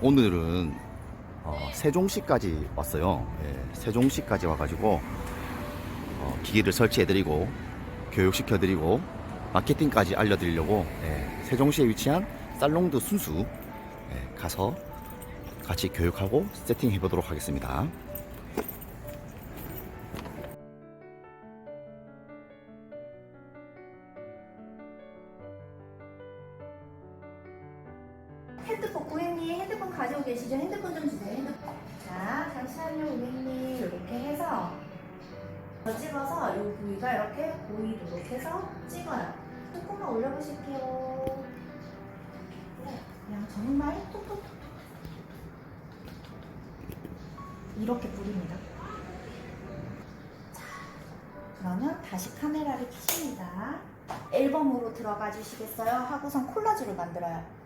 오늘은 세종시까지 왔어요. 예, 세종시까지 와가지고 기기를 설치해드리고 교육시켜드리고 마케팅까지 알려드리려고 세종시에 위치한 살롱드 순수 가서 같이 교육하고 세팅해보도록 하겠습니다. 핸드폰, 고객님 핸드폰 가지고 계시죠? 핸드폰 좀 주세요. 핸드폰. 자, 잠시만요, 고객님. 이렇게 해서 집어서 이 부위가 이렇게 보이도록 해서 찍어요. 조금만 올려보실게요. 네, 그냥 정말 톡톡톡 이렇게 뿌립니다. 자, 그러면 다시 카메라를 켜십니다. 앨범으로 들어가 주시겠어요? 하고선 콜라주를 만들어요.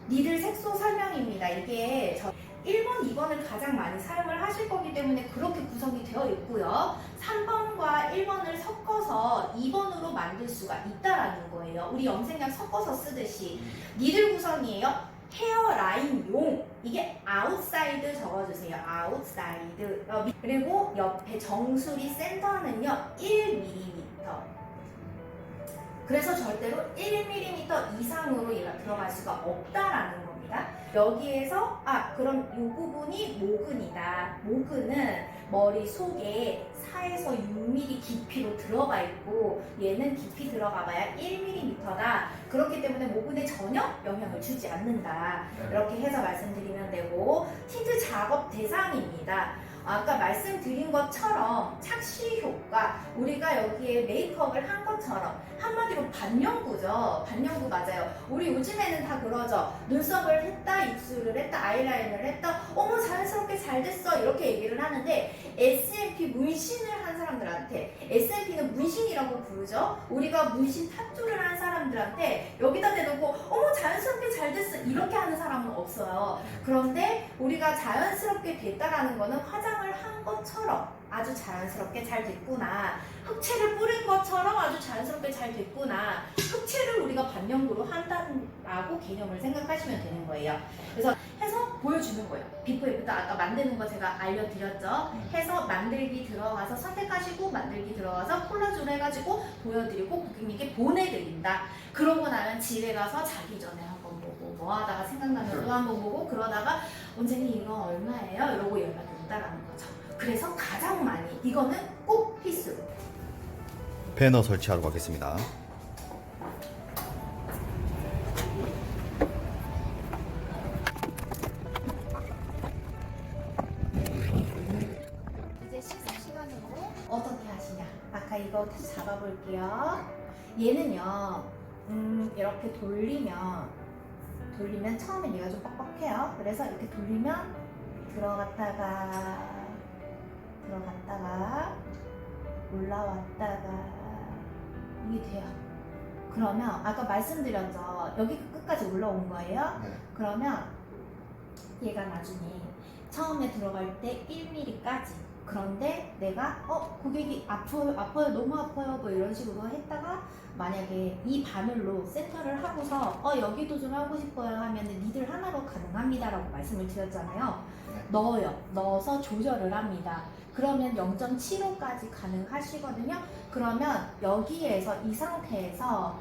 니들 색소 설명입니다. 이게 1번, 2번을 가장 많이 사용을 하실 거기 때문에 그렇게 구성이 되어 있고요. 3번과 1번을 섞어서 2번으로 만들 수가 있다라는 거예요. 우리 염색약 섞어서 쓰듯이. 니들 구성이에요. 헤어라인용, 이게 아웃사이드 적어주세요. 아웃사이드. 그리고 옆에 정수리 센터는요 1mm. 그래서 절대로 1mm 이상으로 얘가 들어갈 수가 없다라는 겁니다. 여기에서 그럼 이 부분이 모근이다. 모근은 머리 속에 4에서 6mm 깊이로 들어가 있고 얘는 깊이 들어가 봐야 1mm다. 그렇기 때문에 모근에 전혀 영향을 주지 않는다. 이렇게 해서 말씀드리면 되고, 틴트 작업 대상입니다. 아까 말씀드린 것처럼 착시 효과, 우리가 여기에 메이크업을 한 것처럼 한마디로 반영구죠. 반영구 맞아요. 우리 요즘에는 다 그러죠. 눈썹을 했다, 입술을 했다, 아이라인을 했다, 어머 자연스럽게 잘 됐어, 이렇게 얘기를 하는데 SMP 문신을 한 사람들한테, SMP는 문신이라고 부르죠. 우리가 문신 타투를 한 사람들한테 여기다 대놓고 어머 자연스럽게 잘 됐어 이렇게 하는 사람은 없어요. 그런데 우리가 자연스럽게 됐다라는 거는 화장을 한 것처럼 아주 자연스럽게 잘 됐구나, 흑채를 뿌린 것처럼 아주 자연스럽게 잘 됐구나, 흑채를 우리가 반영구로 한다라고 개념을 생각하시면 되는 거예요. 그래서 해서 보여주는 거예요. 비포 애프터 아까 만드는 거 제가 알려드렸죠. 해서 만들기 들어가서 선택하시고 만들기 들어가서 콜라주로 해가지고 보여드리고 고객님께 보내드린다. 그러고 나면 집에 가서 자기 전에 한번 보고 뭐 하다가 생각나면 또 한번 보고, 그러다가 원장님 이거 얼마예요? 이러고 연락이 온다라는 거죠. 그래서 가장 많이 이거는 꼭 필수로. 배너 설치하러 가겠습니다. 이제 식사 시간으로 어떻게 하시냐? 아까 이거 다시 잡아볼게요. 얘는요, 이렇게 돌리면 처음엔 얘가 좀 뻑뻑해요. 그래서 이렇게 돌리면 들어갔다가 올라왔다가 이게 돼요. 그러면 아까 말씀드렸죠. 여기 끝까지 올라온 거예요. 네. 그러면 얘가 나중에 처음에 들어갈 때 1mm까지. 그런데 내가 고객이 아파요 너무 아파요 뭐 이런 식으로 했다가 만약에 이 바늘로 센터를 하고서 여기도 좀 하고 싶어요 하면은 니들 하나로 가능합니다 라고 말씀을 드렸잖아요. 넣어서 조절을 합니다. 그러면 0.75까지 가능하시거든요. 그러면 여기에서 이 상태에서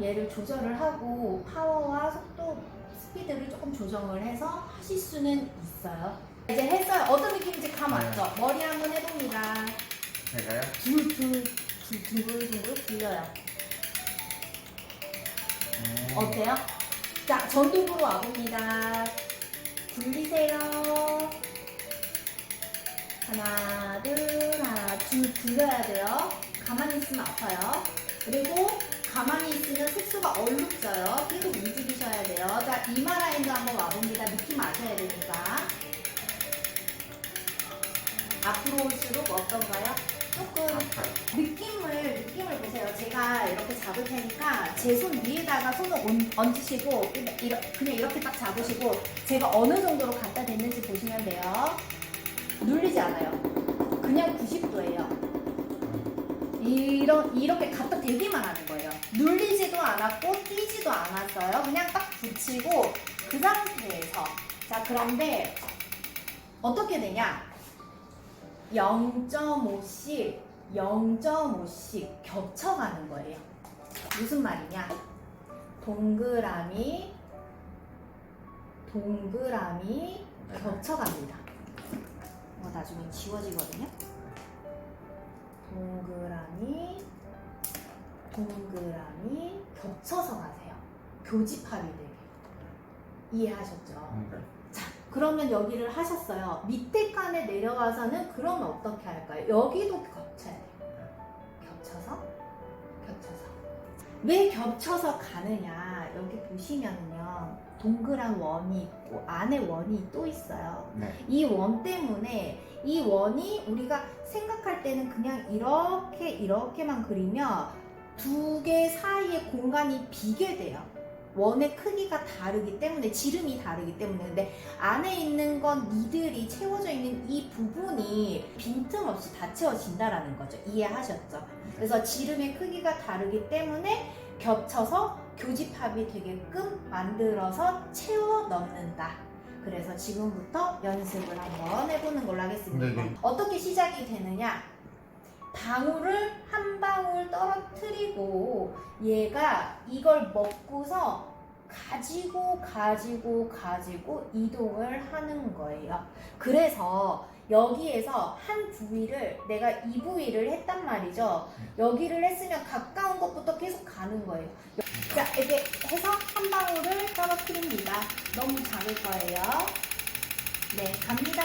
얘를 조절을 하고 파워와 속도, 스피드를 조금 조정을 해서 하실 수는 있어요. 이제 했어요. 어떤 느낌인지 감 왔죠? 머리 한번 해봅니다. 제가요? 둥글둥글 굴려요. 어때요? 자, 전동으로 와봅니다. 굴리세요. 하나, 둘 굴려야 돼요. 가만히 있으면 아파요. 그리고 가만히 있으면 색소가 얼룩져요. 계속 움직이셔야 돼요. 자, 이마 라인도 한번 와봅니다. 느낌 아셔야 되니까. 앞으로 올수록 어떤가요? 조금 느낌을 보세요. 제가 이렇게 잡을 테니까 제 손 위에다가 손을 얹으시고 그냥 이렇게 딱 잡으시고 제가 어느 정도로 갖다 댔는지 보시면 돼요. 눌리지 않아요. 그냥 90도예요. 이렇게 갖다 대기만 하는 거예요. 눌리지도 않았고 뛰지도 않았어요. 그냥 딱 붙이고 그 상태에서 자 그런데 어떻게 되냐 0.5씩 0.5씩 겹쳐가는 거예요. 무슨 말이냐 동그라미 겹쳐갑니다. 나중에 지워지거든요. 동그라미 겹쳐서 가세요. 교집합이 되게. 이해하셨죠? 자, 그러면 여기를 하셨어요. 밑에 칸에 내려가서는 그러면 어떻게 할까요? 여기도 겹쳐야 돼요. 겹쳐서. 왜 겹쳐서 가느냐? 여기 보시면은요. 동그란 원이 있고 안에 원이 또 있어요. 네. 이 원 때문에 이 원이 우리가 생각할 때는 그냥 이렇게만 그리면 두 개 사이의 공간이 비게 돼요. 원의 크기가 다르기 때문에 지름이 다르기 때문에 근데 안에 있는 건 니들이 채워져 있는 이 부분이 빈틈없이 다 채워진다라는 거죠. 이해하셨죠? 그래서 지름의 크기가 다르기 때문에 겹쳐서 교집합이 되게끔 만들어서 채워 넣는다. 그래서 지금부터 연습을 한번 해보는 걸로 하겠습니다. 네. 어떻게 시작이 되느냐? 방울을 한 방울 떨어뜨리고 얘가 이걸 먹고서 가지고 이동을 하는 거예요. 그래서 여기에서 한 부위를 내가 이 부위를 했단 말이죠. 여기를 했으면 가까운 것부터 계속 가는 거예요. 자, 이렇게 해서 한 방울을 떨어뜨립니다. 너무 작을 거예요. 네, 갑니다.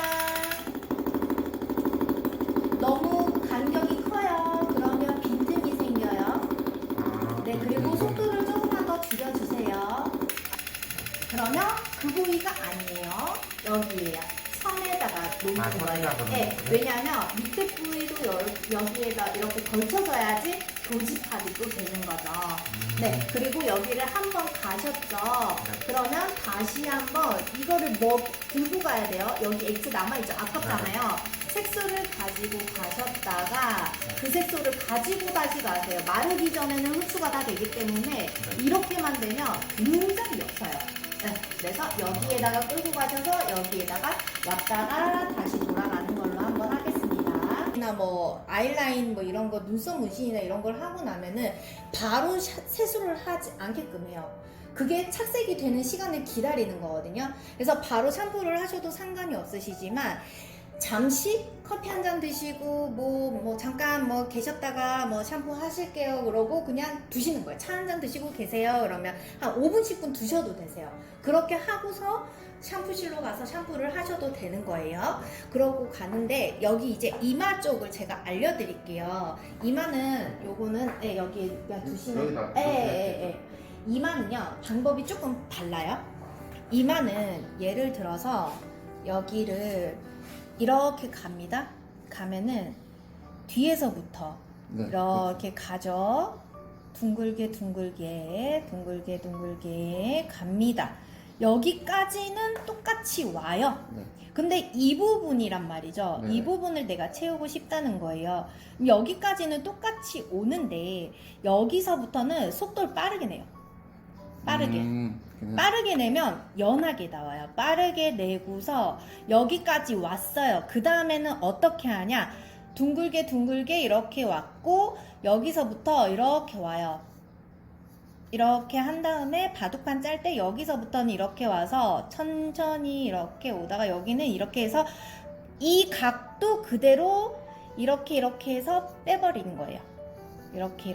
너무 간격이 커요. 그러면 빈틈이 생겨요. 네, 그리고 속도를 조금만 더 줄여주세요. 그러면 그 부위가 아니에요. 여기에요. 선에다가 놓는 거예요. 네, 왜냐하면 밑에 부위도 여기에다 이렇게 걸쳐져야지 교집합이 또 되는 거죠. 네, 그리고 여기를 한번 가셨죠. 그러면 다시 한번 이거를 들고 가야 돼요. 여기 X 남아있죠. 아깝잖아요. 색소를 가지고 가셨다가 그 색소를 가지고 다시 가세요. 마르기 전에는 흡수가 다 되기 때문에 이렇게만 되면 굉장히 없어요. 네, 그래서 여기에다가 끌고 가셔서 여기에다가 왔다가 다시 돌아가는 걸로 한번 하겠습니다. 뭐 아이라인 뭐 이런 거 눈썹 문신이나 이런 걸 하고 나면은 바로 세수를 하지 않게끔 해요. 그게 착색이 되는 시간을 기다리는 거거든요. 그래서 바로 샴푸를 하셔도 상관이 없으시지만 잠시 커피 한 잔 드시고 뭐 잠깐 뭐 계셨다가 뭐 샴푸 하실게요 그러고 그냥 두시는 거예요. 차 한 잔 드시고 계세요 그러면 한 5분 10분 두셔도 되세요. 그렇게 하고서 샴푸실로 가서 샴푸를 하셔도 되는 거예요. 그러고 가는데 여기 이제 이마 쪽을 제가 알려드릴게요. 이마는 요거는 네, 여기 그냥 두시면 이마는요 방법이 조금 달라요. 이마는 예를 들어서 여기를 이렇게 갑니다. 가면은 뒤에서부터 이렇게 가죠. 둥글게 갑니다. 여기까지는 똑같이 와요. 근데 이 부분이란 말이죠. 이 부분을 내가 채우고 싶다는 거예요. 여기까지는 똑같이 오는데 여기서부터는 속도를 빠르게 내요. 빠르게 내면 연하게 나와요. 빠르게 내고서 여기까지 왔어요. 그 다음에는 어떻게 하냐? 둥글게 이렇게 왔고 여기서부터 이렇게 와요. 이렇게 한 다음에 바둑판 짤 때 여기서부터는 이렇게 와서 천천히 이렇게 오다가 여기는 이렇게 해서 이 각도 그대로 이렇게 해서 빼버리는 거예요. 이렇게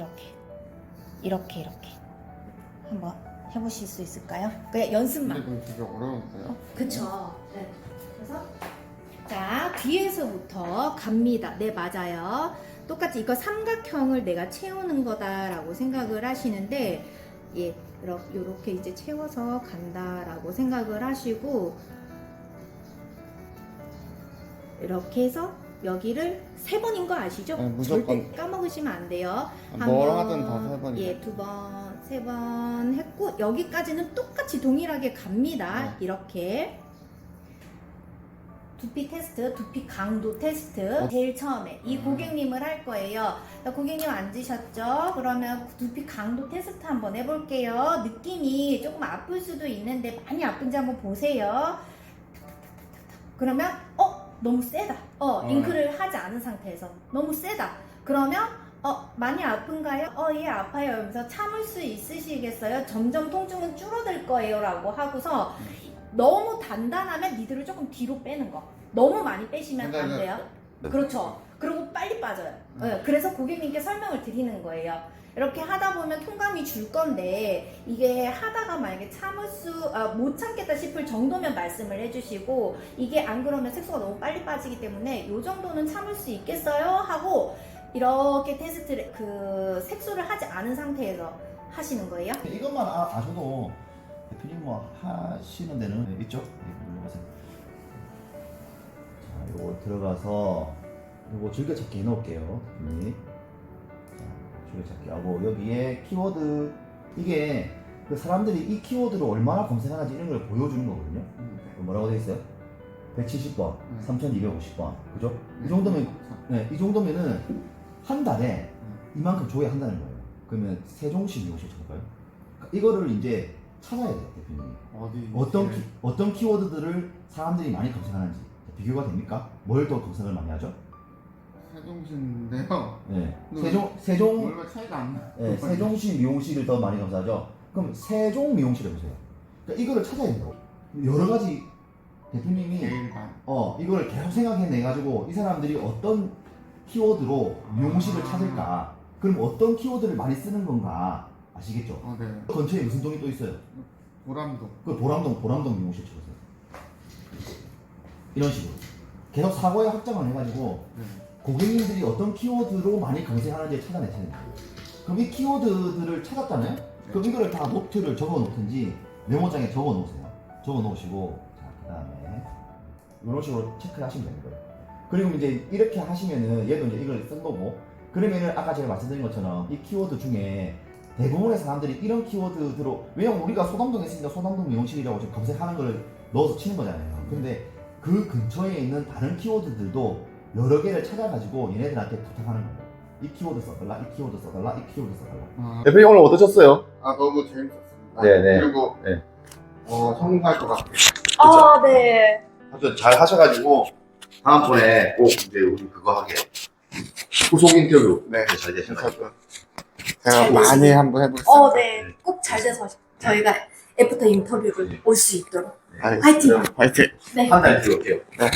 한번 해보실 수 있을까요? 그냥 연습만. 근데 되게 어려운데요? 그쵸. 네. 그래서 자 뒤에서부터 갑니다. 네 맞아요. 똑같이 이거 삼각형을 내가 채우는 거다라고 생각을 하시는데 예 이렇게 이제 채워서 간다라고 생각을 하시고 이렇게 해서 여기를 3번인 거 아시죠? 네, 무조건. 절대 까먹으시면 안 돼요. 뭘 하든 다 3번이요. 예, 2번, 3번 했고 여기까지는 똑같이 동일하게 갑니다. 네. 이렇게 두피 테스트, 두피 강도 테스트 제일 처음에 이 고객님을 할 거예요. 자, 고객님 앉으셨죠? 그러면 두피 강도 테스트 한번 해볼게요. 느낌이 조금 아플 수도 있는데 많이 아픈지 한번 보세요. 그러면 너무 세다. 잉크를 하지 않은 상태에서 너무 세다. 그러면 많이 아픈가요? 예, 아파요. 이러면서 참을 수 있으시겠어요? 점점 통증은 줄어들 거예요. 라고 하고서 너무 단단하면 니들을 조금 뒤로 빼는 거. 너무 많이 빼시면 안 돼요. 그렇죠. 그리고 빨리 빠져요. 네, 그래서 고객님께 설명을 드리는 거예요. 이렇게 하다 보면 통감이 줄 건데 이게 하다가 만약에 못 참겠다 싶을 정도면 말씀을 해주시고 이게 안 그러면 색소가 너무 빨리 빠지기 때문에 이 정도는 참을 수 있겠어요? 하고 이렇게 테스트를 색소를 하지 않은 상태에서 하시는 거예요. 이것만 아셔도 대표님 뭐 하시는 데는 있죠? 눌러보세요. 자, 요거 들어가서 요거 즐겨찾기 해놓을게요, 대표님. 자, 즐겨찾기 하고 여기에 키워드 이게 그 사람들이 이 키워드로 얼마나 검색하는지 이런 걸 보여주는 거거든요. 뭐라고 돼 있어요? 170번, 3250번, 그죠? 이 정도면 이 정도면은 한 달에 이만큼 조회한다는 거예요. 그러면 세종시 미용실 쳐볼까요? 이거를 이제 찾아야 돼요, 대표님. 어떤 키워드들을 사람들이 많이 검색하는지 비교가 됩니까? 뭘 더 검색을 많이 하죠? 세종시인데요. 네. 얼마 차이가 안 나. 네, 세종시 미용실을 더 많이 검색하죠. 그럼 세종 미용실을 보세요. 그러니까 이거를 찾아야 돼요. 여러 가지 대표님이 이걸 계속 생각해내 가지고 이 사람들이 어떤 키워드로 미용실을 찾을까? 그럼 어떤 키워드를 많이 쓰는 건가? 아시겠죠? 네. 근처에 무슨 동이 또 있어요? 보람도. 그 보람동 미용실 쳐보세요. 이런 식으로 계속 사고의 확장을 해가지고 네. 고객님들이 어떤 키워드로 많이 검색하는지 찾아내야 돼요. 그럼 이 키워드들을 찾았잖아요? 그럼 이거를 다 노트를 적어 놓든지 메모장에 적어 놓으세요. 적어 놓으시고 자, 그 다음에 이런 식으로 체크를 하시면 되는 거예요. 그리고 이제 이렇게 하시면은 얘도 이제 이걸 쓴 거고, 그러면은 아까 제가 말씀드린 것처럼 이 키워드 중에 대부분의 사람들이 이런 키워드로, 왜냐면 우리가 소담동에 있으니까 소담동 미용실이라고 지금 검색하는 걸 넣어서 치는 거잖아요. 근데 그 근처에 있는 다른 키워드들도 여러 개를 찾아가지고 얘네들한테 부탁하는 거예요. 이 키워드 써달라, 이 키워드 써달라, 이 키워드 써달라. 대표님 오늘 어떠셨어요? 너무 재밌었습니다. 네네. 그리고 네. 성공할 것 같아요. 네. 하여튼 잘 하셔가지고 다음번에 꼭 이제 우리 그거 하게 후속 인터뷰 잘 되셔가지고 제가 많이 한번 해보겠습니다. 네. 꼭 잘 돼서 저희가 애프터 인터뷰를 올 수 있도록. 알겠습니다. 화이팅! 화이팅! 네. 한 달 들어올게요. 네.